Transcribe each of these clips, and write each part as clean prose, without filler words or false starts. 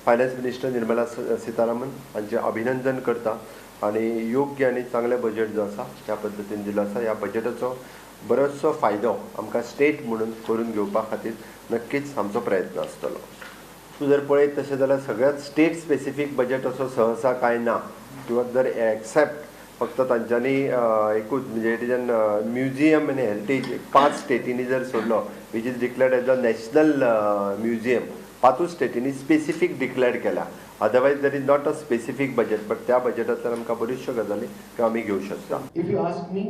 Finance minister Nirmala Sitharaman हांचे अभिनंदन करता आणि योग्य आणि चांगले बजेट जो आसा त्या पद्दतीन दिलो आसा. ह्या बजेटाचो बरोचसो फायदो आमकां स्टेट म्हणून करून घेवपा खातीर नक्कीच आमचो प्रयत्न आसतलो. तूं जर पळयत तशें जाल्यार सगळ्यात स्टेट स्पेसिफीक बजेट असो सहसा कांय ना किंवा जर एक्सेप्ट फक्त तांच्यांनी एकूच म्हणजे तेच्यान म्युझियम आनी हेरिटेज 5 स्टेटींनी जर सोडलो which is declared as a national museum 5 स्टेटींनी स्पेसिफीक डिक्लेअर केला. Otherwise there is not a specific budget but त्या बजेटांतल्यान आमकां बऱ्योचश्यो गजाली त्यो आमी घेवंक शकता. If you ask me,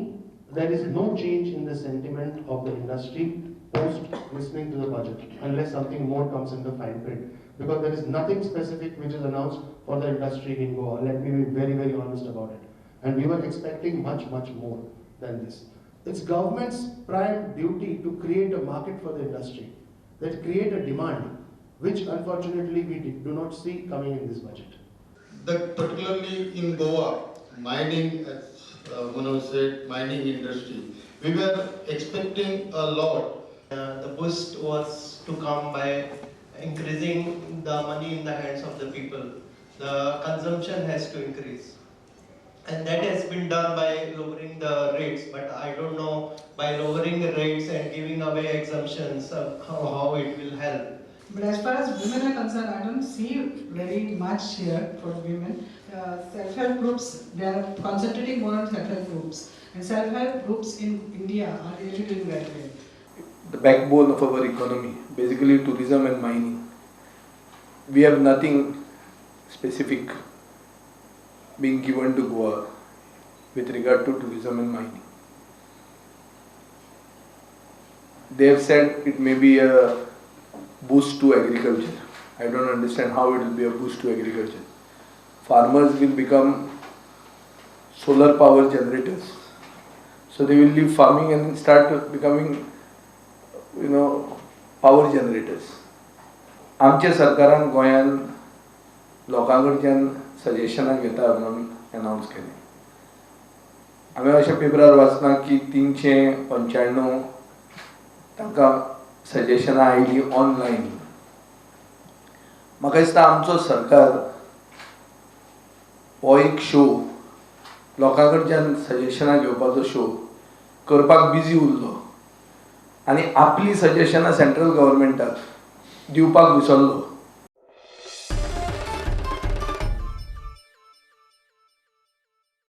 there is no change in the sentiment of the industry post listening to the budget unless something more comes in the fine print, because there is nothing specific which is announced for the industry in Goa. Let me be very, very honest about it. And we were expecting much, much more than this. It's government's prime duty to create a market for the industry, that create a demand, which unfortunately we do not see coming in this budget. That particularly in Goa, mining, Manu said, mining industry, we were expecting a lot. The boost was to come by increasing the money in the hands of the people. The consumption has to increase. And that has been done by lowering the rates, but I don't know by lowering the rates and giving away exemptions how it will help. But as far as women are concerned, I don't see very much here for women. Self-help groups, they are concentrating more on self-help groups, and self-help groups in India are really doing very well. The backbone of our economy, basically tourism and mining. We have nothing specific being given to Goa with regard to tourism and mining. They have said it may be a boost to agriculture. I don't understand how it will be a boost to agriculture. Farmers will become solar power generators. So they will leave farming and start becoming, power generators. आमच्या सरकारान गोंयान लोकांकडच्यान सजेशनां घेता म्हणून announce केलें. हांवें अशा पेपरार वाचना की 395 तांकां सजेशनां आयलीं ऑनलायन. म्हाका दिसता आमचो सरकार हो एक शो लोकां कडच्यान सजेशनां घेवपाचो शो करपाक बिजी उरलो आनी आपली सजेशनां सेंट्रल गव्हर्मेंटाक दिवपाक विसरलो.